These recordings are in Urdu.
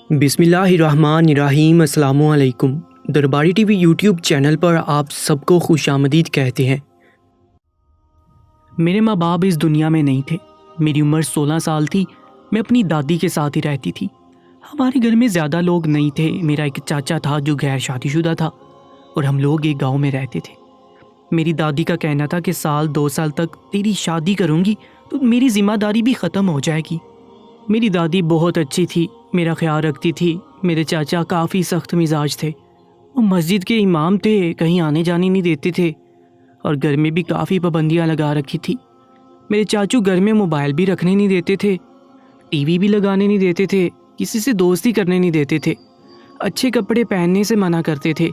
بسم اللہ الرحمن الرحیم۔ السلام علیکم۔ درباری ٹی وی یوٹیوب چینل پر آپ سب کو خوش آمدید کہتے ہیں۔ میرے ماں باپ اس دنیا میں نہیں تھے۔ میری عمر 16 سال تھی۔ میں اپنی دادی کے ساتھ ہی رہتی تھی۔ ہمارے گھر میں زیادہ لوگ نہیں تھے۔ میرا ایک چاچا تھا جو غیر شادی شدہ تھا اور ہم لوگ ایک گاؤں میں رہتے تھے۔ میری دادی کا کہنا تھا کہ 1-2 سال تک تیری شادی کروں گی تو میری ذمہ داری بھی ختم ہو جائے گی۔ میری دادی بہت اچھی تھی، میرا خیال رکھتی تھی۔ میرے چاچا کافی سخت مزاج تھے۔ وہ مسجد کے امام تھے، کہیں آنے جانے نہیں دیتے تھے اور گھر میں بھی کافی پابندیاں لگا رکھی تھی۔ میرے چاچو گھر میں موبائل بھی رکھنے نہیں دیتے تھے، ٹی وی بھی لگانے نہیں دیتے تھے، کسی سے دوستی کرنے نہیں دیتے تھے، اچھے کپڑے پہننے سے منع کرتے تھے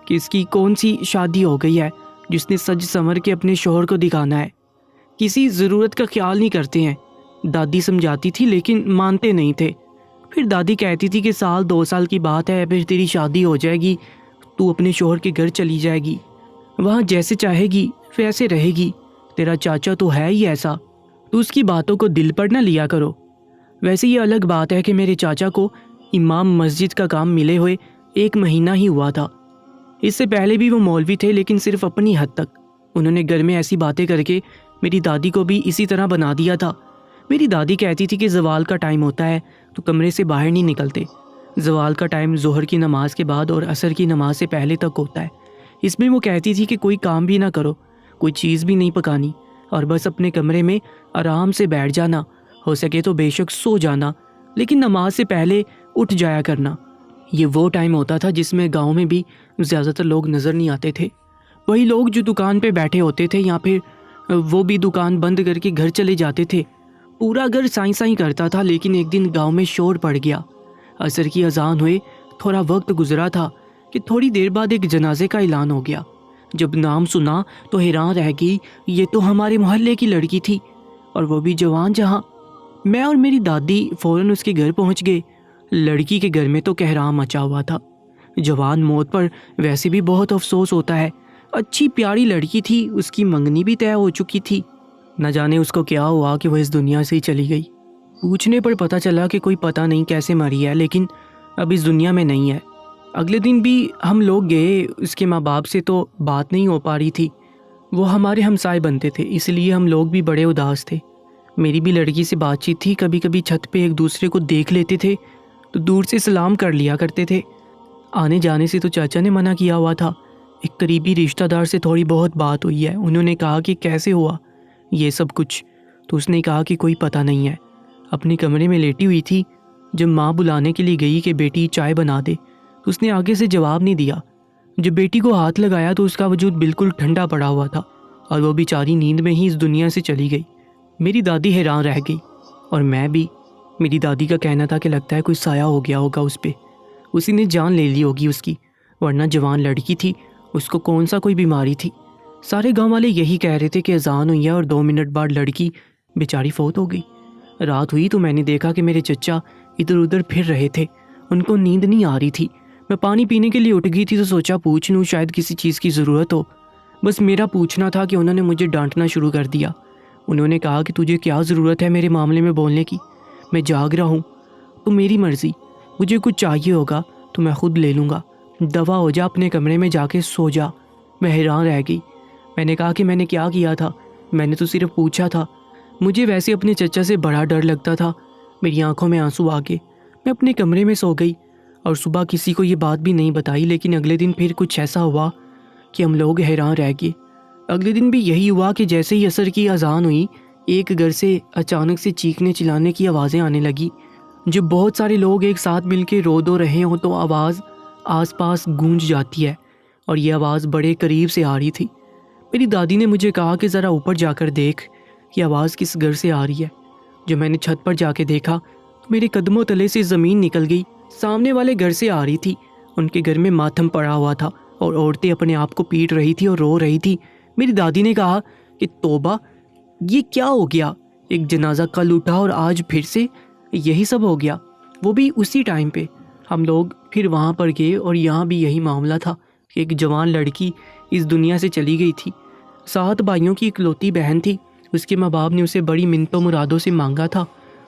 کہ اس کی کون سی شادی ہو گئی ہے جس نے سج سنور کے اپنے شوہر کو دکھانا ہے۔ کسی ضرورت کا خیال نہیں کرتے ہیں۔ دادی سمجھاتی تھی لیکن مانتے نہیں تھے۔ پھر دادی کہتی تھی کہ 1-2 سال کی بات ہے، پھر تیری شادی ہو جائے گی، تو اپنے شوہر کے گھر چلی جائے گی، وہاں جیسے چاہے گی ویسے رہے گی، تیرا چاچا تو ہے ہی ایسا، تو اس کی باتوں کو دل پر نہ لیا کرو۔ ویسے یہ الگ بات ہے کہ میرے چاچا کو امام مسجد کا کام ملے ہوئے 1 مہینہ ہی ہوا تھا۔ اس سے پہلے بھی وہ مولوی تھے، لیکن صرف اپنی حد تک۔ انہوں نے گھر میں ایسی باتیں کر کے میری دادی کو بھی اسی طرح بنا دیا تھا۔ میری دادی کہتی تھی کہ زوال کا ٹائم ہوتا ہے تو کمرے سے باہر نہیں نکلتے۔ زوال کا ٹائم ظہر کی نماز کے بعد اور عصر کی نماز سے پہلے تک ہوتا ہے۔ اس میں وہ کہتی تھی کہ کوئی کام بھی نہ کرو، کوئی چیز بھی نہیں پکانی، اور بس اپنے کمرے میں آرام سے بیٹھ جانا، ہو سکے تو بے شک سو جانا، لیکن نماز سے پہلے اٹھ جایا کرنا۔ یہ وہ ٹائم ہوتا تھا جس میں گاؤں میں بھی زیادہ تر لوگ نظر نہیں آتے تھے۔ وہی لوگ جو دکان پہ بیٹھے ہوتے تھے یا پھر وہ بھی دکان بند کر کے گھر چلے جاتے تھے۔ پورا گھر سائیں سائیں کرتا تھا، لیکن ایک دن گاؤں میں شور پڑ گیا۔ عصر کی اذان ہوئے تھوڑا وقت گزرا تھا کہ تھوڑی دیر بعد ایک جنازے کا اعلان ہو گیا۔ جب نام سنا تو حیران رہ گئی، یہ تو ہمارے محلے کی لڑکی تھی، اور وہ بھی جوان جہاں۔ میں اور میری دادی فوراً اس کے گھر پہنچ گئے۔ لڑکی کے گھر میں تو کہرام مچا ہوا تھا۔ جوان موت پر ویسے بھی بہت افسوس ہوتا ہے۔ اچھی پیاری لڑکی تھی، اس کی منگنی بھی طے ہو چکی تھی۔ نہ جانے اس کو کیا ہوا کہ وہ اس دنیا سے ہی چلی گئی۔ پوچھنے پر پتہ چلا کہ کوئی پتہ نہیں کیسے مری ہے، لیکن اب اس دنیا میں نہیں ہے۔ اگلے دن بھی ہم لوگ گئے، اس کے ماں باپ سے تو بات نہیں ہو پا رہی تھی۔ وہ ہمارے ہمسائے بنتے تھے، اس لیے ہم لوگ بھی بڑے اداس تھے۔ میری بھی لڑکی سے بات چیت تھی، کبھی کبھی چھت پہ ایک دوسرے کو دیکھ لیتے تھے تو دور سے سلام کر لیا کرتے تھے۔ آنے جانے سے تو چاچا نے منع کیا ہوا تھا۔ ایک قریبی رشتہ دار سے تھوڑی بہت بات ہوئی ہے، انہوں نے کہا کہ کیسے ہوا یہ سب کچھ، تو اس نے کہا کہ کوئی پتہ نہیں ہے۔ اپنے کمرے میں لیٹی ہوئی تھی، جب ماں بلانے کے لیے گئی کہ بیٹی چائے بنا دے تو اس نے آگے سے جواب نہیں دیا۔ جب بیٹی کو ہاتھ لگایا تو اس کا وجود بالکل ٹھنڈا پڑا ہوا تھا اور وہ بیچاری نیند میں ہی اس دنیا سے چلی گئی۔ میری دادی حیران رہ گئی اور میں بھی۔ میری دادی کا کہنا تھا کہ لگتا ہے کوئی سایہ ہو گیا ہوگا اس پہ، اسی نے جان لے لی ہوگی اس کی، ورنہ جوان لڑکی تھی، اس کو کون سا کوئی بیماری تھی۔ سارے گاؤں والے یہی کہہ رہے تھے کہ اذان ہوئی ہے اور 2 منٹ بعد لڑکی بیچاری فوت ہو گئی۔ رات ہوئی تو میں نے دیکھا کہ میرے چچا ادھر ادھر پھر رہے تھے، ان کو نیند نہیں آ رہی تھی۔ میں پانی پینے کے لیے اٹھ گئی تھی تو سوچا پوچھ لوں، شاید کسی چیز کی ضرورت ہو۔ بس میرا پوچھنا تھا کہ انہوں نے مجھے ڈانٹنا شروع کر دیا۔ انہوں نے کہا کہ تجھے کیا ضرورت ہے میرے معاملے میں بولنے کی، میں جاگ رہا ہوں تو میری مرضی، مجھے کچھ چاہیے ہوگا تو میں خود لے لوں گا، دوا ہو جا، اپنے کمرے میں جا کے سو جا۔ میں حیران رہ گئی۔ میں نے کہا کہ میں نے کیا کیا تھا، میں نے تو صرف پوچھا تھا۔ مجھے ویسے اپنے چچا سے بڑا ڈر لگتا تھا۔ میری آنکھوں میں آنسو آ گئے، میں اپنے کمرے میں سو گئی اور صبح کسی کو یہ بات بھی نہیں بتائی۔ لیکن اگلے دن پھر کچھ ایسا ہوا کہ ہم لوگ حیران رہ گئے۔ اگلے دن بھی یہی ہوا کہ جیسے ہی عصر کی اذان ہوئی، ایک گھر سے اچانک سے چیخنے چلانے کی آوازیں آنے لگی۔ جب بہت سارے لوگ ایک ساتھ مل کے رو دو رہے ہوں تو آواز آس پاس گونج جاتی ہے، اور یہ آواز بڑے قریب سے آ رہی تھی۔ میری دادی نے مجھے کہا کہ ذرا اوپر جا کر دیکھ یہ آواز کس گھر سے آ رہی ہے۔ جب میں نے چھت پر جا کے دیکھا تو میرے قدموں تلے سے زمین نکل گئی، سامنے والے گھر سے آ رہی تھی۔ ان کے گھر میں ماتم پڑا ہوا تھا اور عورتیں اپنے آپ کو پیٹ رہی تھی اور رو رہی تھی۔ میری دادی نے کہا کہ توبہ، یہ کیا ہو گیا؟ ایک جنازہ کل اٹھا اور آج پھر سے یہی سب ہو گیا، وہ بھی اسی ٹائم پہ۔ ہم لوگ پھر وہاں پر گئے اور یہاں بھی یہی معاملہ تھا کہ ایک جوان لڑکی اس دنیا سے چلی گئی تھی۔ 7 بھائیوں کی اکلوتی بہن تھی۔ اس کے ماں باپ نے اسے بڑی منتوں مرادوں سے مانگا تھا۔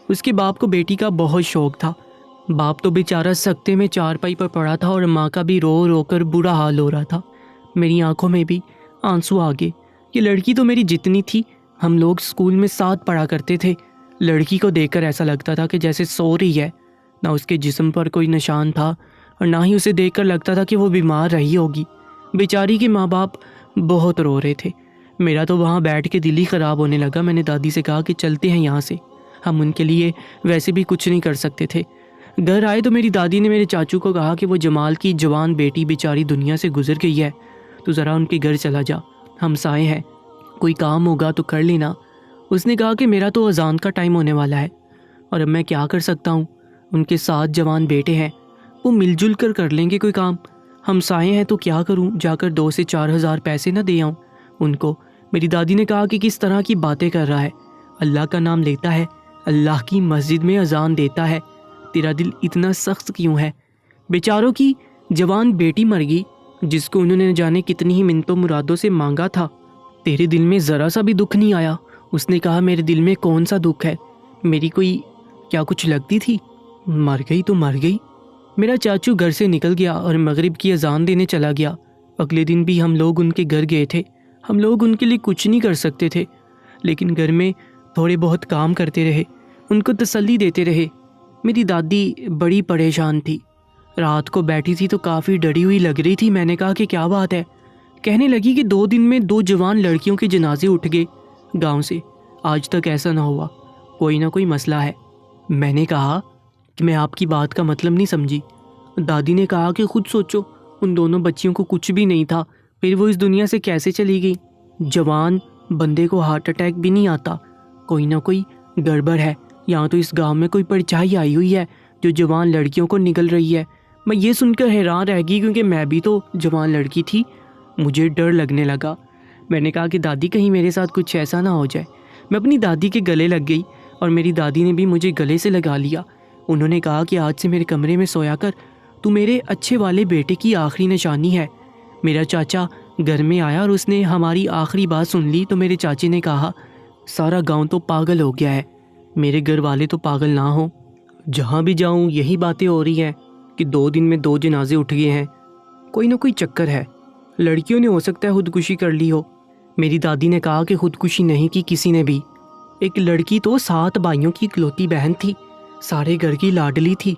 اس کے باپ کو بیٹی کا بہت شوق تھا، باپ تو بیچارہ سکتے میں چارپائی پر پڑا تھا اور ماں کا بھی رو رو کر برا حال ہو رہا تھا۔ میری آنکھوں میں بھی آنسو آ گئے۔ یہ لڑکی تو میری جتنی تھی، ہم لوگ اسکول میں ساتھ پڑھا کرتے تھے۔ لڑکی کو دیکھ کر ایسا لگتا تھا کہ جیسے سو رہی ہے، نہ اس کے جسم پر کوئی نشان تھا اور نہ ہی اسے دیکھ کر لگتا تھا کہ وہ بیمار رہی ہوگی۔ بیچاری کے ماں باپ بہت رو رہے تھے۔ میرا تو وہاں بیٹھ کے دل ہی خراب ہونے لگا۔ میں نے دادی سے کہا کہ چلتے ہیں یہاں سے، ہم ان کے لیے ویسے بھی کچھ نہیں کر سکتے تھے۔ گھر آئے تو میری دادی نے میرے چاچو کو کہا کہ وہ جمال کی جوان بیٹی بیچاری دنیا سے گزر گئی ہے، تو ذرا ان کے گھر چلا جا، ہم سائے ہیں، کوئی کام ہوگا تو کر لینا۔ اس نے کہا کہ میرا تو اذان کا ٹائم ہونے والا ہے اور اب میں کیا کر سکتا ہوں، ان کے 7 جوان بیٹے ہیں، وہ مل جل کر لیں گے کوئی کام، ہم سائے ہیں تو کیا کروں، جا کر 2 سے 4 ہزار پیسے نہ دے آؤں ان کو۔ میری دادی نے کہا کہ کس طرح کی باتیں کر رہا ہے، اللہ کا نام لیتا ہے، اللہ کی مسجد میں اذان دیتا ہے، تیرا دل اتنا سخت کیوں ہے؟ بیچاروں کی جوان بیٹی مر گئی جس کو انہوں نے نہ جانے کتنی ہی منتوں مرادوں سے مانگا تھا، تیرے دل میں ذرا سا بھی دکھ نہیں آیا؟ اس نے کہا میرے دل میں کون سا دکھ ہے، میری کوئی کیا کچھ لگتی تھی، مر گئی تو مر گئی۔ میرا چاچو گھر سے نکل گیا اور مغرب کی اذان دینے چلا گیا۔ اگلے دن بھی ہم لوگ ان کے گھر گئے تھے۔ ہم لوگ ان کے لیے کچھ نہیں کر سکتے تھے، لیکن گھر میں تھوڑے بہت کام کرتے رہے، ان کو تسلی دیتے رہے۔ میری دادی بڑی پریشان تھی، رات کو بیٹھی تھی تو کافی ڈری ہوئی لگ رہی تھی۔ میں نے کہا کہ کیا بات ہے؟ کہنے لگی کہ 2 دن میں 2 جوان لڑکیوں کے جنازے اٹھ گئے گاؤں سے، آج تک ایسا نہ ہوا، کوئی نہ کوئی مسئلہ ہے۔ میں نے کہا کہ میں آپ کی بات کا مطلب نہیں سمجھی۔ دادی نے کہا کہ خود سوچو، ان دونوں بچیوں کو کچھ بھی نہیں تھا، پھر وہ اس دنیا سے کیسے چلی گئی؟ جوان بندے کو ہارٹ اٹیک بھی نہیں آتا، کوئی نہ کوئی گڑبڑ ہے، یہاں تو اس گاؤں میں کوئی پرچائی آئی ہوئی ہے جو جوان لڑکیوں کو نگل رہی ہے۔ میں یہ سن کر حیران رہ گئی کیونکہ میں بھی تو جوان لڑکی تھی، مجھے ڈر لگنے لگا۔ میں نے کہا کہ دادی کہیں میرے ساتھ کچھ ایسا نہ ہو جائے۔ میں اپنی دادی کے گلے لگ گئی اور میری دادی نے بھی مجھے گلے سے لگا لیا۔ انہوں نے کہا کہ آج سے میرے کمرے میں سویا کر، تو میرے اچھے والے بیٹے کی آخری نشانی ہے۔ میرا چاچا گھر میں آیا اور اس نے ہماری آخری بات سن لی تو میرے چاچے نے کہا سارا گاؤں تو پاگل ہو گیا ہے، میرے گھر والے تو پاگل نہ ہوں، جہاں بھی جاؤں یہی باتیں ہو رہی ہیں کہ 2 دن میں 2 جنازے اٹھ گئے ہیں، کوئی نہ کوئی چکر ہے، لڑکیوں نے ہو سکتا ہے خودکشی کر لی ہو۔ میری دادی نے کہا کہ خودکشی نہیں کی کسی نے بھی، ایک لڑکی تو 7 بھائیوں کی اکلوتی بہن تھی، سارے گھر کی لاڈلی تھی،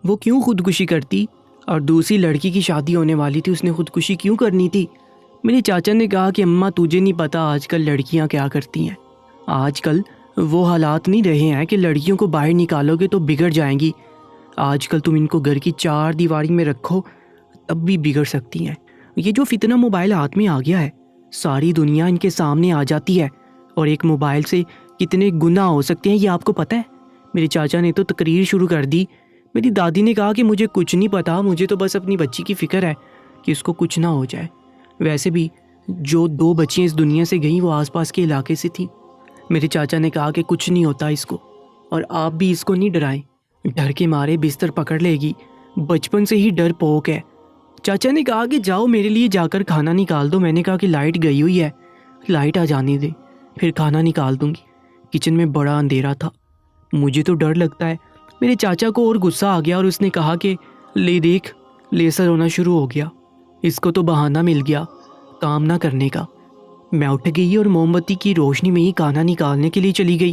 وہ کیوں خودکشی کرتی؟ اور دوسری لڑکی کی شادی ہونے والی تھی، اس نے خودکشی کیوں کرنی تھی؟ میرے چاچا نے کہا کہ اماں تجھے نہیں پتا آج کل لڑکیاں کیا کرتی ہیں، آج کل وہ حالات نہیں رہے ہیں کہ لڑکیوں کو باہر نکالو گے تو بگڑ جائیں گی، آج کل تم ان کو گھر کی 4 دیواری میں رکھو تب بھی بگڑ سکتی ہیں۔ یہ جو فتنہ موبائل ہاتھ میں آ گیا ہے، ساری دنیا ان کے سامنے آ جاتی ہے، اور ایک موبائل سے کتنے گناہ ہو سکتے ہیں یہ آپ کو پتہ ہے؟ میرے چاچا نے تو تقریر شروع کر دی۔ میری دادی نے کہا کہ مجھے کچھ نہیں پتا، مجھے تو بس اپنی بچی کی فکر ہے کہ اس کو کچھ نہ ہو جائے، ویسے بھی جو 2 بچیاں اس دنیا سے گئیں وہ آس پاس کے علاقے سے تھیں۔ میرے چاچا نے کہا کہ کچھ نہیں ہوتا اس کو، اور آپ بھی اس کو نہیں ڈرائیں، ڈر کے مارے بستر پکڑ لے گی، بچپن سے ہی ڈر پوک ہے۔ چاچا نے کہا کہ جاؤ میرے لیے جا کر کھانا نکال دو۔ میں نے کہا کہ لائٹ گئی ہوئی ہے، لائٹ آ جانے دے پھر کھانا نکال دوں گی۔ کچن میں بڑا اندھیرا تھا، مجھے تو ڈر لگتا ہے۔ میرے چاچا کو اور غصہ آ گیا اور اس نے کہا کہ لے دیکھ، لیزر ہونا شروع ہو گیا، اس کو تو بہانہ مل گیا کام نہ کرنے کا۔ میں اٹھ گئی اور موم بتی کی روشنی میں ہی کھانا نکالنے کے لیے چلی گئی۔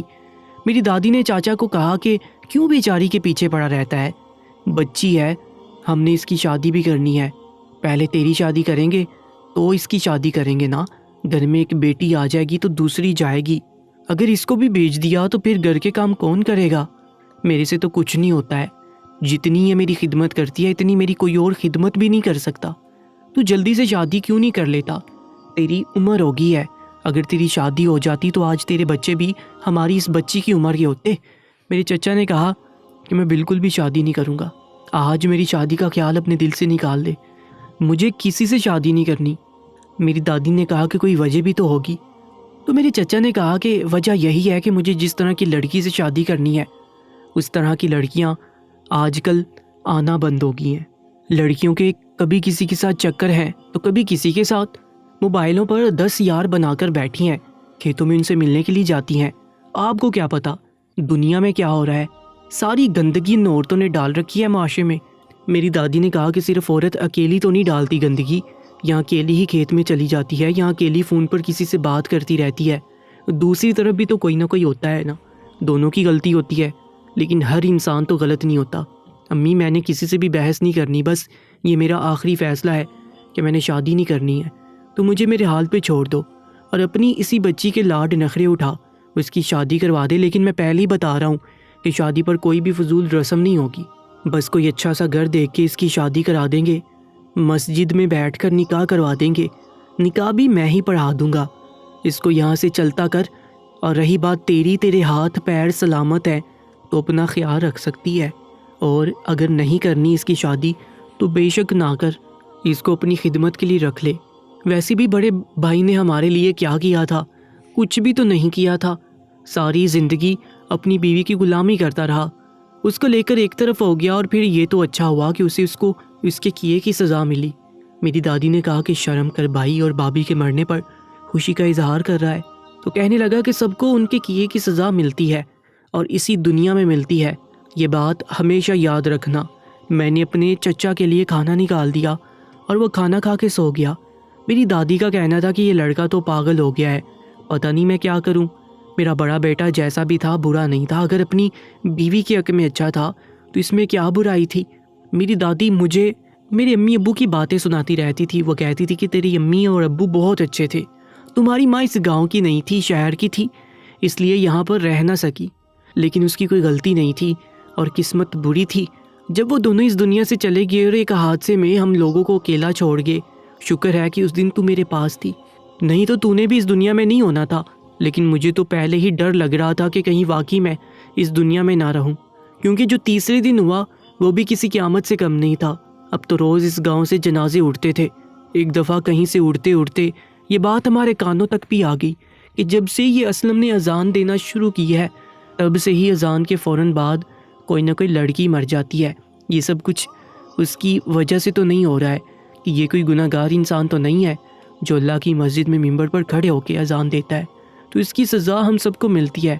میری دادی نے چاچا کو کہا کہ کیوں بیچاری کے پیچھے پڑا رہتا ہے، بچی ہے، ہم نے اس کی شادی بھی کرنی ہے، پہلے تیری شادی کریں گے تو اس کی شادی کریں گے نا، گھر میں ایک بیٹی آ جائے گی تو دوسری جائے گی، اگر اس کو بھی بیچ دیا تو پھر گھر کے کام کون کرے گا؟ میرے سے تو کچھ نہیں ہوتا ہے، جتنی یہ میری خدمت کرتی ہے اتنی میری کوئی اور خدمت بھی نہیں کر سکتا، تو جلدی سے شادی کیوں نہیں کر لیتا؟ تیری عمر ہوگی ہے، اگر تیری شادی ہو جاتی تو آج تیرے بچے بھی ہماری اس بچی کی عمر کے ہوتے۔ میرے چچا نے کہا کہ میں بالکل بھی شادی نہیں کروں گا، آج میری شادی کا خیال اپنے دل سے نکال دے، مجھے کسی سے شادی نہیں کرنی۔ میری دادی نے کہا کہ کوئی وجہ بھی تو ہوگی، تو میرے چچا نے کہا کہ وجہ یہی ہے کہ مجھے جس طرح کی لڑکی سے شادی کرنی ہے اس طرح کی لڑکیاں آج کل آنا بند ہو گئی ہیں، لڑکیوں کے کبھی کسی کے ساتھ چکر ہیں تو کبھی کسی کے ساتھ، موبائلوں پر 10 یار بنا کر بیٹھی ہیں، کھیتوں میں ان سے ملنے کے لیے جاتی ہیں، آپ کو کیا پتا دنیا میں کیا ہو رہا ہے؟ ساری گندگی ان عورتوں نے ڈال رکھی ہے معاشرے میں۔ میری دادی نے کہا کہ صرف عورت اکیلی تو نہیں ڈالتی گندگی، یہاں اکیلی ہی کھیت میں چلی جاتی ہے، یہاں اکیلی فون پر کسی سے بات کرتی رہتی ہے، دوسری طرف بھی تو کوئی نہ کوئی ہوتا ہے نا، دونوں کی غلطی ہوتی ہے، لیکن ہر انسان تو غلط نہیں ہوتا۔ امی میں نے کسی سے بھی بحث نہیں کرنی، بس یہ میرا آخری فیصلہ ہے کہ میں نے شادی نہیں کرنی ہے، تو مجھے میرے حال پہ چھوڑ دو اور اپنی اسی بچی کے لاڈ نخرے اٹھا اس کی شادی کروا دے، لیکن میں پہلے ہی بتا رہا ہوں کہ شادی پر کوئی بھی فضول رسم نہیں ہوگی، بس کوئی اچھا سا گھر دیکھ کے اس کی شادی کرا دیں گے، مسجد میں بیٹھ کر نکاح کروا دیں گے، نکاح بھی میں ہی پڑھا دوں گا، اس کو یہاں سے چلتا کر، اور رہی بات تیرے ہاتھ پیر سلامت ہیں تو اپنا خیال رکھ سکتی ہے، اور اگر نہیں کرنی اس کی شادی تو بے شک نہ کر، اس کو اپنی خدمت کے لیے رکھ لے۔ ویسے بھی بڑے بھائی نے ہمارے لیے کیا کیا تھا؟ کچھ بھی تو نہیں کیا تھا، ساری زندگی اپنی بیوی کی غلامی کرتا رہا، اس کو لے کر ایک طرف ہو گیا، اور پھر یہ تو اچھا ہوا کہ اسے اس کو اس کے کیے کی سزا ملی۔ میری دادی نے کہا کہ شرم کر، بھائی اور بھابھی کے مرنے پر خوشی کا اظہار کر رہا ہے، تو کہنے لگا کہ سب کو ان کے کیے کی سزا ملتی ہے اور اسی دنیا میں ملتی ہے، یہ بات ہمیشہ یاد رکھنا۔ میں نے اپنے چچا کے لیے کھانا نکال دیا اور وہ کھانا کھا کے سو گیا۔ میری دادی کا کہنا تھا کہ یہ لڑکا تو پاگل ہو گیا ہے، پتہ نہیں میں کیا کروں، میرا بڑا بیٹا جیسا بھی تھا برا نہیں تھا، اگر اپنی بیوی کے حق میں اچھا تھا تو اس میں کیا برائی تھی۔ میری دادی مجھے میرے امی ابو کی باتیں سناتی رہتی تھی، وہ کہتی تھی کہ تیری امی اور ابو بہت اچھے تھے، تمہاری ماں اس گاؤں کی نہیں تھی، شہر کی تھی، اس لیے یہاں پر رہ نہ سکی، لیکن اس کی کوئی غلطی نہیں تھی اور قسمت بری تھی جب وہ دونوں اس دنیا سے چلے گئے اور ایک حادثے میں ہم لوگوں کو اکیلا چھوڑ گئے۔ شکر ہے کہ اس دن تو میرے پاس تھی، نہیں تو تو نے بھی اس دنیا میں نہیں ہونا تھا، لیکن مجھے تو پہلے ہی ڈر لگ رہا تھا کہ کہیں واقعی میں اس دنیا میں نہ رہوں، کیونکہ جو تیسرے دن ہوا وہ بھی کسی قیامت سے کم نہیں تھا۔ اب تو روز اس گاؤں سے جنازے اٹھتے تھے، ایک دفعہ کہیں سے اڑتے اڑتے یہ بات ہمارے کانوں تک بھی آ گئی کہ جب سے یہ اسلم نے اذان دینا شروع کی ہے تب سے ہی اذان کے فوراً بعد کوئی نہ کوئی لڑکی مر جاتی ہے۔ یہ سب کچھ اس کی وجہ سے تو نہیں ہو رہا ہے کہ یہ کوئی گناہ گار انسان تو نہیں ہے جو اللہ کی مسجد میں منبر پر کھڑے ہو کے اذان دیتا ہے، تو اس کی سزا ہم سب کو ملتی ہے۔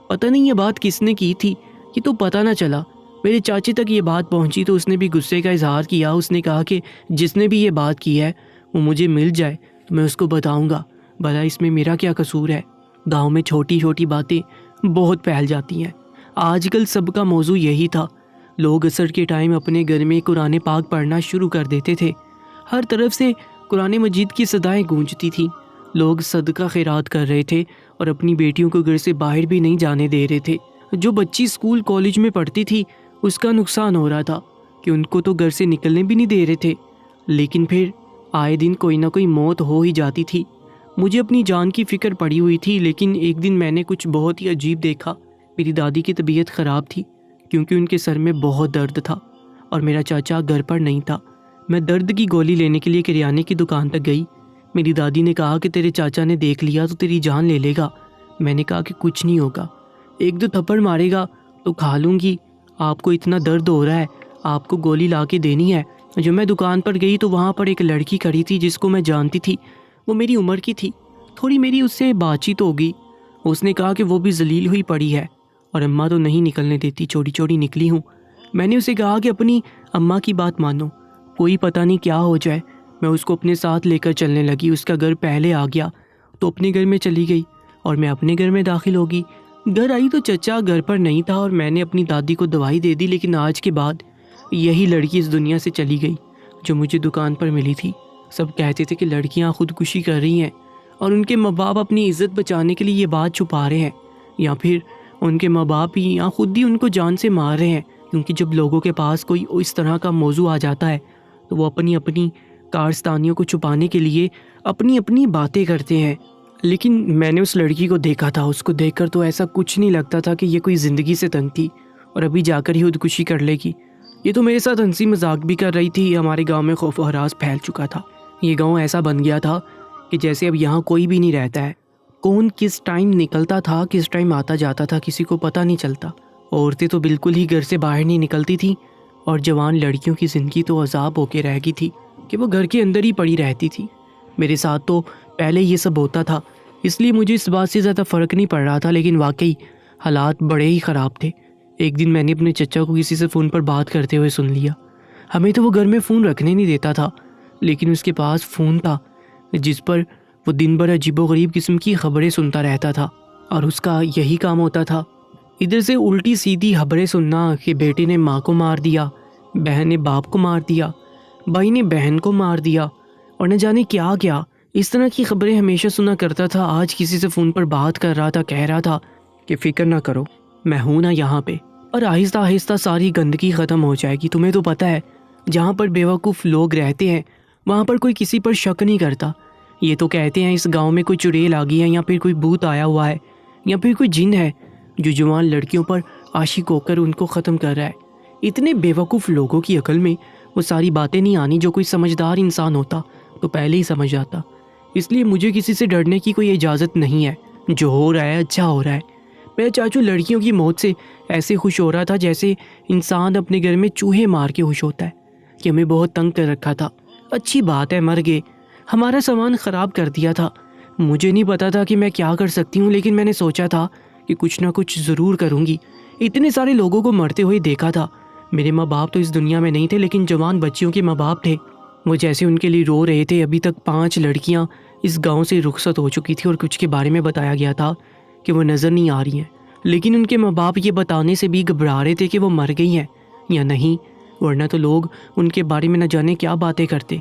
پتہ نہیں یہ بات کس نے کی تھی، یہ تو پتہ نہ چلا۔ میرے چاچے تک یہ بات پہنچی تو اس نے بھی غصے کا اظہار کیا، اس نے کہا کہ جس نے بھی یہ بات کی ہے وہ مجھے مل جائے تو میں اس کو بتاؤں گا، بھلا اس میں میرا کیا قصور ہے۔ گاؤں میں چھوٹی چھوٹی باتیں بہت پھیل جاتی ہیں، آج کل سب کا موضوع یہی تھا، لوگ عصر کے ٹائم اپنے گھر میں قرآن پاک پڑھنا شروع کر دیتے تھے، ہر طرف سے قرآن مجید کی صدائیں گونجتی تھیں، لوگ صدقہ خیرات کر رہے تھے اور اپنی بیٹیوں کو گھر سے باہر بھی نہیں جانے دے رہے تھے۔ جو بچی اسکول کالج میں پڑھتی تھی اس کا نقصان ہو رہا تھا کہ ان کو تو گھر سے نکلنے بھی نہیں دے رہے تھے، لیکن پھر آئے دن کوئی نہ کوئی موت ہو ہی جاتی تھی۔ مجھے اپنی جان کی فکر پڑی ہوئی تھی، لیکن ایک دن میں نے کچھ بہت ہی عجیب دیکھا۔ میری دادی کی طبیعت خراب تھی کیونکہ ان کے سر میں بہت درد تھا اور میرا چاچا گھر پر نہیں تھا۔ میں درد کی گولی لینے کے لیے کریانے کی دکان تک گئی۔ میری دادی نے کہا کہ تیرے چاچا نے دیکھ لیا تو تیری جان لے لے گا۔ میں نے کہا کہ کچھ نہیں ہوگا، ایک دو تھپڑ مارے گا تو کھا لوں گی، آپ کو اتنا درد ہو رہا ہے، آپ کو گولی لا کے دینی ہے۔ جب میں دکان پر گئی تو وہاں پر ایک لڑکی کھڑی تھی جس کو میں جانتی تھی، وہ میری عمر کی تھی، تھوڑی میری اس سے بات چیت ہو گئی۔ اس نے کہا کہ وہ بھی ذلیل ہوئی پڑی ہے اور اماں تو نہیں نکلنے دیتی، چوری چوری نکلی ہوں۔ میں نے اسے کہا کہ اپنی اماں کی بات مانو، کوئی پتہ نہیں کیا ہو جائے۔ میں اس کو اپنے ساتھ لے کر چلنے لگی، اس کا گھر پہلے آ گیا تو اپنے گھر میں چلی گئی اور میں اپنے گھر میں داخل ہوگی۔ گھر آئی تو چچا گھر پر نہیں تھا اور میں نے اپنی دادی کو دوائی دے دی، لیکن آج کے بعد یہی لڑکی اس دنیا سے چلی گئی جو مجھے دکان پر ملی تھی۔ سب کہتے تھے کہ لڑکیاں خودکشی کر رہی ہیں اور ان کے ماں باپ اپنی عزت بچانے کے لیے یہ بات چھپا رہے ہیں، یا پھر ان کے ماں باپ ہی یا خود ہی ان کو جان سے مار رہے ہیں، کیونکہ جب لوگوں کے پاس کوئی اس طرح کا موضوع آ جاتا ہے تو وہ اپنی اپنی کارستانیوں کو چھپانے کے لیے اپنی اپنی باتیں کرتے ہیں۔ لیکن میں نے اس لڑکی کو دیکھا تھا، اس کو دیکھ کر تو ایسا کچھ نہیں لگتا تھا کہ یہ کوئی زندگی سے تنگ تھی اور ابھی جا کر ہی خودکشی کر لے گی۔ یہ تو میرے ساتھ ہنسی مذاق بھی کر رہی تھی۔ ہمارے گاؤں میں خوف و ہراس پھیل چکا تھا، یہ گاؤں ایسا بن گیا تھا کہ جیسے اب یہاں کوئی بھی نہیں رہتا ہے، کون کس ٹائم نکلتا تھا کس ٹائم آتا جاتا تھا کسی کو پتہ نہیں چلتا۔ عورتیں تو بالکل ہی گھر سے باہر نہیں نکلتی تھیں اور جوان لڑکیوں کی زندگی تو عذاب ہو کے رہ گئی تھی کہ وہ گھر کے اندر ہی پڑی رہتی تھی۔ میرے ساتھ تو پہلے یہ سب ہوتا تھا، اس لیے مجھے اس بات سے زیادہ فرق نہیں پڑ رہا تھا، لیکن واقعی حالات بڑے ہی خراب تھے۔ ایک دن میں نے اپنے چچا کو کسی سے فون پر بات کرتے ہوئے سن لیا۔ ہمیں تو وہ گھر میں فون رکھنے نہیں دیتا تھا، لیکن اس کے پاس فون تھا جس پر وہ دن بھر عجیب و غریب قسم کی خبریں سنتا رہتا تھا، اور اس کا یہی کام ہوتا تھا، ادھر سے الٹی سیدھی خبریں سننا کہ بیٹے نے ماں کو مار دیا، بہن نے باپ کو مار دیا، بھائی نے بہن کو مار دیا، اور نہ جانے کیا کیا۔ اس طرح کی خبریں ہمیشہ سنا کرتا تھا۔ آج کسی سے فون پر بات کر رہا تھا، کہہ رہا تھا کہ فکر نہ کرو، میں ہوں نا یہاں پہ، اور آہستہ آہستہ ساری گندگی ختم ہو جائے گی۔ تمہیں تو پتہ ہے جہاں پر بیوقوف لوگ رہتے ہیں وہاں پر کوئی کسی پر شک نہیں کرتا۔ یہ تو کہتے ہیں اس گاؤں میں کوئی چڑیل آ گئی ہے، یا پھر کوئی بھوت آیا ہوا ہے، یا پھر کوئی جن ہے جو جوان لڑکیوں پر عاشق ہو کر ان کو ختم کر رہا ہے۔ اتنے بیوقوف لوگوں کی عقل میں وہ ساری باتیں نہیں آنی۔ جو کوئی سمجھدار انسان ہوتا تو پہلے ہی سمجھ جاتا۔ اس لیے مجھے کسی سے ڈرنے کی کوئی اجازت نہیں ہے۔ جو ہو رہا ہے اچھا ہو رہا ہے۔ میرا چاچو لڑکیوں کی موت سے ایسے خوش ہو رہا تھا جیسے انسان اپنے گھر میں چوہے مار کے خوش ہوتا ہے، کہ ہمیں بہت تنگ کر رکھا تھا، اچھی بات ہے مر گئے، ہمارا سامان خراب کر دیا تھا۔ مجھے نہیں پتا تھا کہ میں کیا کر سکتی ہوں، لیکن میں نے سوچا تھا کہ کچھ نہ کچھ ضرور کروں گی۔ اتنے سارے لوگوں کو مرتے ہوئے دیکھا تھا۔ میرے ماں باپ تو اس دنیا میں نہیں تھے، لیکن جوان بچیوں کے ماں باپ تھے۔ وہ جیسے ان کے لیے رو رہے تھے۔ ابھی تک 5 لڑکیاں اس گاؤں سے رخصت ہو چکی تھی، اور کچھ کے بارے میں بتایا گیا تھا کہ وہ نظر نہیں آ رہی ہیں، لیکن ان کے ماں باپ یہ بتانے سے بھی گھبرا رہے تھے کہ وہ مر گئی ہیں یا نہیں، ورنہ تو لوگ ان کے بارے میں نہ جانے کیا باتیں کرتے،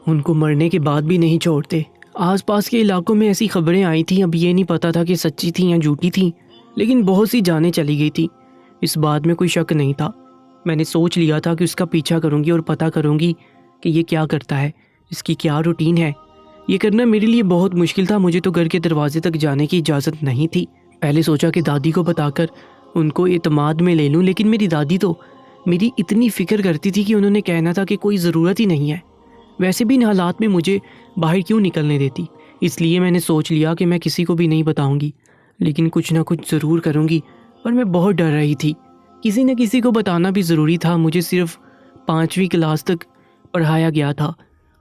ان کو مرنے کے بعد بھی نہیں چھوڑتے۔ آس پاس کے علاقوں میں ایسی خبریں آئی تھیں، اب یہ نہیں پتا تھا کہ سچی تھیں یا جھوٹی تھیں، لیکن بہت سی جانیں چلی گئی تھی۔ اس بات میں کوئی شک نہیں تھا۔ میں نے سوچ لیا تھا کہ اس کا پیچھا کروں گی اور پتہ کروں گی کہ یہ کیا کرتا ہے، اس کی کیا روٹین ہے۔ یہ کرنا میرے لیے بہت مشکل تھا۔ مجھے تو گھر کے دروازے تک جانے کی اجازت نہیں تھی۔ پہلے سوچا کہ دادی کو بتا کر ان کو اعتماد میں لے لوں، لیکن میری دادی تو میری اتنی فکر کرتی تھی کہ انہوں نے کہنا تھا کہ کوئی ضرورت ہی نہیں ہے، ویسے بھی ان حالات میں مجھے باہر کیوں نکلنے دیتی۔ اس لیے میں نے سوچ لیا کہ میں کسی کو بھی نہیں بتاؤں گی، لیکن کچھ نہ کچھ ضرور کروں گی۔ اور میں بہت ڈر رہی تھی، کسی نہ کسی کو بتانا بھی ضروری تھا۔ مجھے صرف 5ویں کلاس تک پڑھایا گیا تھا،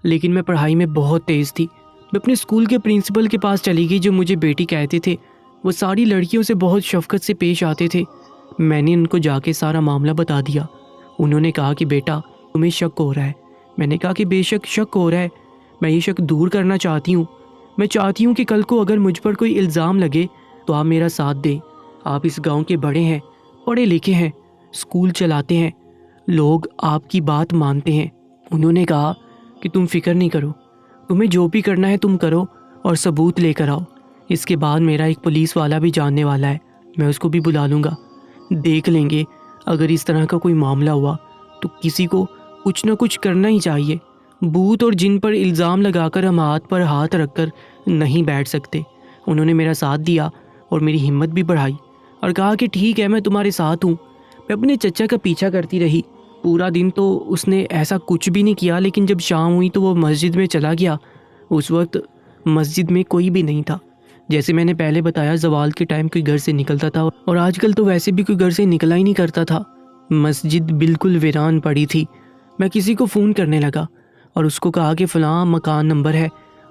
لیکن میں پڑھائی میں بہت تیز تھی۔ میں اپنے اسکول کے پرنسپل کے پاس چلی گئی، جو مجھے بیٹی کہتے تھے۔ وہ ساری لڑکیوں سے بہت شفقت سے پیش آتے تھے۔ میں نے ان کو جا کے سارا معاملہ بتا دیا۔ انہوں نے کہا کہ بیٹا تمہیں شک ہو رہا ہے۔ میں نے کہا کہ بے شک شک ہو رہا ہے، میں یہ شک دور کرنا چاہتی ہوں۔ میں چاہتی ہوں کہ کل کو اگر مجھ پر کوئی الزام لگے تو آپ میرا ساتھ دیں۔ آپ اس گاؤں کے بڑے ہیں، پڑھے لکھے ہیں، اسکول چلاتے ہیں، لوگ آپ کی بات مانتے ہیں۔ انہوں نے کہا کہ تم فکر نہیں کرو، تمہیں جو بھی کرنا ہے تم کرو اور ثبوت لے کر آؤ۔ اس کے بعد میرا ایک پولیس والا بھی جاننے والا ہے، میں اس کو بھی بلا لوں گا، دیکھ لیں گے۔ اگر اس طرح کا کوئی معاملہ ہوا تو کسی کو کچھ نہ کچھ کرنا ہی چاہیے۔ بھوت اور جن پر الزام لگا کر ہم ہاتھ پر ہاتھ رکھ کر نہیں بیٹھ سکتے۔ انہوں نے میرا ساتھ دیا اور میری ہمت بھی بڑھائی، اور کہا کہ ٹھیک ہے میں تمہارے ساتھ ہوں۔ میں اپنے چچا کا پیچھا کرتی رہی۔ پورا دن تو اس نے ایسا کچھ بھی نہیں کیا، لیکن جب شام ہوئی تو وہ مسجد میں چلا گیا۔ اس وقت مسجد میں کوئی بھی نہیں تھا۔ جیسے میں نے پہلے بتایا زوال کے ٹائم کوئی گھر سے نکلتا تھا، اور آج کل تو ویسے بھی کوئی گھر سے نکلا ہی نہیں کرتا تھا۔ مسجد بالکل ویران پڑی تھی۔ میں کسی کو فون کرنے لگا اور اس کو کہا کہ فلاں مکان نمبر ہے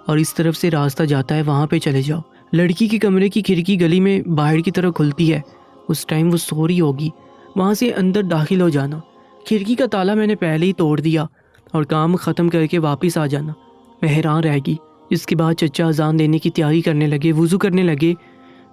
اور اس طرف سے راستہ جاتا ہے، وہاں پہ چلے جاؤ۔ لڑکی کے کمرے کی کھڑکی گلی میں باہر کی طرف کھلتی ہے، اس ٹائم وہ سو رہی ہوگی، وہاں سے اندر داخل ہو جانا۔ کھڑکی کا تالا میں نے پہلے ہی توڑ دیا اور کام ختم کر کے واپس آ جانا۔ میں حیران رہ گئی۔ اس کے بعد چچا اذان دینے کی تیاری کرنے لگے، وضو کرنے لگے۔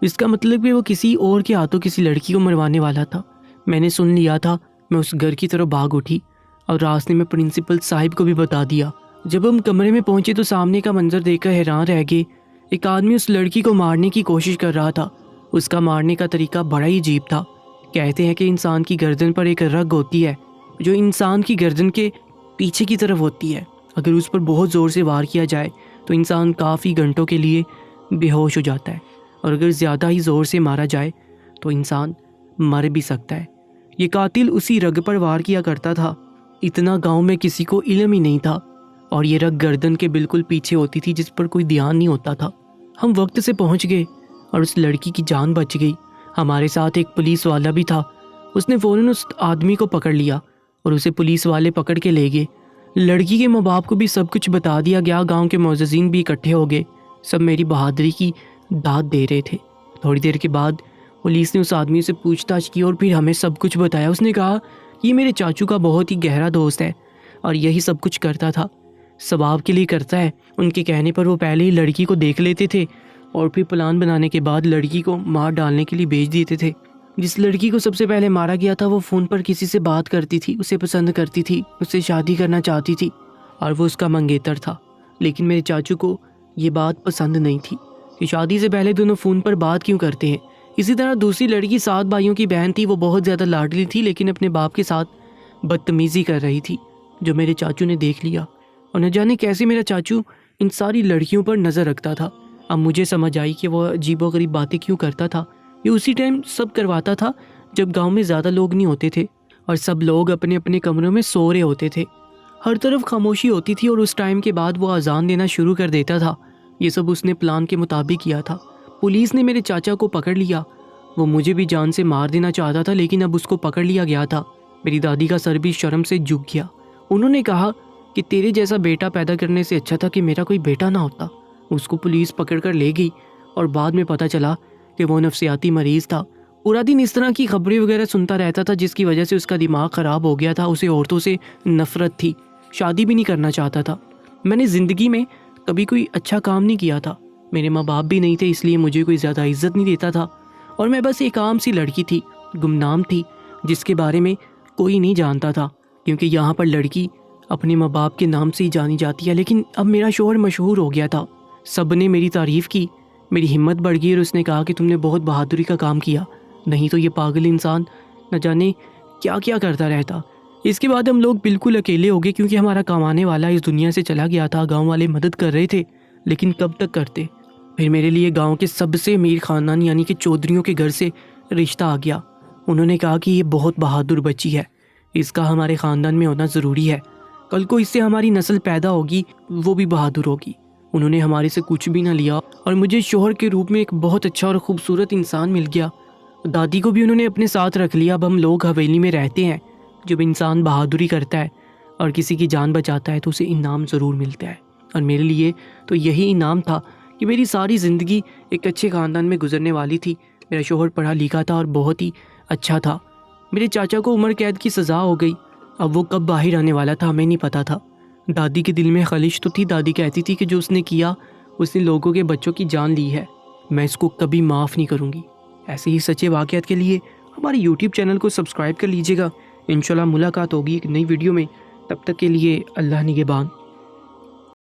اس کا مطلب کہ وہ کسی اور کے ہاتھوں کسی لڑکی کو مروانے والا تھا۔ میں نے سن لیا تھا۔ میں اس گھر کی طرف بھاگ اٹھی اور راستے میں پرنسپل صاحب کو بھی بتا دیا۔ جب ہم کمرے میں پہنچے تو سامنے کا منظر دیکھ کر حیران رہ گئے۔ ایک آدمی اس لڑکی کو مارنے کی کوشش کر رہا تھا۔ اس کا مارنے کا طریقہ بڑا ہی عجیب تھا۔ کہتے ہیں کہ انسان کی گردن پر ایک رگ ہوتی ہے جو انسان کی گردن کے پیچھے کی طرف ہوتی ہے۔ اگر اس پر بہت زور سے وار کیا جائے تو انسان کافی گھنٹوں کے لیے بے ہوش ہو جاتا ہے، اور اگر زیادہ ہی زور سے مارا جائے تو انسان مر بھی سکتا ہے۔ یہ قاتل اسی رگ پر وار کیا کرتا تھا۔ اتنا گاؤں میں کسی کو علم ہی نہیں تھا، اور یہ رگ گردن کے بالکل پیچھے ہوتی تھی جس پر کوئی دھیان نہیں ہوتا تھا۔ ہم وقت سے پہنچ گئے اور اس لڑکی کی جان بچ گئی۔ ہمارے ساتھ ایک پولیس والا بھی تھا۔ اس نے فوراً اس آدمی کو پکڑ لیا اور اسے پولیس والے پکڑ کے لے گئے۔ لڑکی کے ماں باپ کو بھی سب کچھ بتا دیا گیا۔ گاؤں کے معززین بھی اکٹھے ہو گئے، سب میری بہادری کی داد دے رہے تھے۔ تھوڑی دیر کے بعد پولیس نے اس آدمی سے پوچھ تاچھ کی اور پھر ہمیں سب کچھ بتایا۔ اس نے کہا یہ میرے چاچو کا بہت ہی گہرا دوست ہے اور یہی سب کچھ کرتا تھا، ثواب کے لیے کرتا ہے۔ ان کے کہنے پر وہ پہلے ہی لڑکی کو دیکھ لیتے تھے اور پھر پلان بنانے کے بعد لڑکی کو مار ڈالنے کے لیے بھیج دیتے تھے۔ جس لڑکی کو سب سے پہلے مارا گیا تھا وہ فون پر کسی سے بات کرتی تھی، اسے پسند کرتی تھی، اس سے شادی کرنا چاہتی تھی اور وہ اس کا منگیتر تھا۔ لیکن میرے چاچو کو یہ بات پسند نہیں تھی کہ شادی سے پہلے دونوں فون پر بات کیوں کرتے ہیں۔ اسی طرح دوسری لڑکی 7 بھائیوں کی بہن تھی، وہ بہت زیادہ لاڈلی تھی لیکن اپنے باپ کے ساتھ بدتمیزی کر رہی تھی، جو میرے چاچو نے دیکھ لیا اور نہ جانے کیسے میرا چاچو ان ساری لڑکیوں پر نظر رکھتا تھا۔ اب مجھے سمجھ آئی کہ وہ عجیب و غریب باتیں کیوں کرتا تھا۔ یہ اسی ٹائم سب کرواتا تھا جب گاؤں میں زیادہ لوگ نہیں ہوتے تھے اور سب لوگ اپنے اپنے کمروں میں سو رہے ہوتے تھے، ہر طرف خاموشی ہوتی تھی اور اس ٹائم کے بعد وہ اذان دینا شروع کر دیتا تھا۔ یہ سب اس نے پلان کے مطابق کیا تھا۔ پولیس نے میرے چاچا کو پکڑ لیا، وہ مجھے بھی جان سے مار دینا چاہتا تھا لیکن اب اس کو پکڑ لیا گیا تھا۔ میری دادی کا سر بھی شرم سے جھک گیا۔ انہوں نے کہا کہ تیرے جیسا بیٹا پیدا کرنے سے اچھا تھا کہ میرا کوئی بیٹا نہ ہوتا۔ اس کو پولیس پکڑ کر لے گئی اور بعد میں پتہ چلا کہ وہ نفسیاتی مریض تھا۔ پورا دن اس طرح کی خبریں وغیرہ سنتا رہتا تھا جس کی وجہ سے اس کا دماغ خراب ہو گیا تھا۔ اسے عورتوں سے نفرت تھی، شادی بھی نہیں کرنا چاہتا تھا۔ میں نے زندگی میں کبھی کوئی اچھا کام نہیں کیا تھا، میرے ماں باپ بھی نہیں تھے اس لیے مجھے کوئی زیادہ عزت نہیں دیتا تھا اور میں بس ایک عام سی لڑکی تھی، گمنام تھی، جس کے بارے میں کوئی نہیں جانتا تھا کیونکہ یہاں پر لڑکی اپنے ماں باپ کے نام سے ہی جانی جاتی ہے۔ لیکن اب میرا شوہر مشہور ہو گیا تھا، سب نے میری تعریف کی، میری ہمت بڑھ گئی اور اس نے کہا کہ تم نے بہت بہادری کا کام کیا، نہیں تو یہ پاگل انسان نہ جانے کیا کیا کرتا رہتا۔ اس کے بعد ہم لوگ بالکل اکیلے ہو گئے کیونکہ ہمارا کمانے والا اس دنیا سے چلا گیا تھا۔ گاؤں والے مدد کر رہے تھے لیکن کب تک کرتے۔ پھر میرے لیے گاؤں کے سب سے امیر خاندان یعنی کہ چودھریوں کے گھر سے رشتہ آ گیا۔ انہوں نے کہا کہ یہ بہت بہادر بچی ہے، اس کا ہمارے خاندان میں ہونا ضروری ہے، کل کو اس سے ہماری نسل پیدا ہوگی وہ بھی بہادر ہوگی۔ انہوں نے ہمارے سے کچھ بھی نہ لیا اور مجھے شوہر کے روپ میں ایک بہت اچھا اور خوبصورت انسان مل گیا۔ دادی کو بھی انہوں نے اپنے ساتھ رکھ لیا۔ اب ہم لوگ حویلی میں رہتے ہیں۔ جب انسان بہادری کرتا ہے اور کسی کی جان بچاتا ہے تو اسے انعام ضرور ملتا ہے، اور میرے لیے تو یہی انعام تھا کہ میری ساری زندگی ایک اچھے خاندان میں گزرنے والی تھی۔ میرا شوہر پڑھا لکھا تھا اور بہت ہی اچھا تھا۔ میرے چاچا کو عمر قید کی سزا ہو گئی، اب وہ کب باہر آنے والا تھا ہمیں نہیں پتا تھا۔ دادی کے دل میں خلش تو تھی، دادی کہتی تھی کہ جو اس نے کیا اس نے لوگوں کے بچوں کی جان لی ہے، میں اس کو کبھی معاف نہیں کروں گی۔ ایسے ہی سچے واقعات کے لیے ہمارے یوٹیوب چینل کو سبسکرائب کر لیجیے گا۔ انشاءاللہ ملاقات ہوگی ایک نئی ویڈیو میں، تب تک کے لیے اللہ نگہبان۔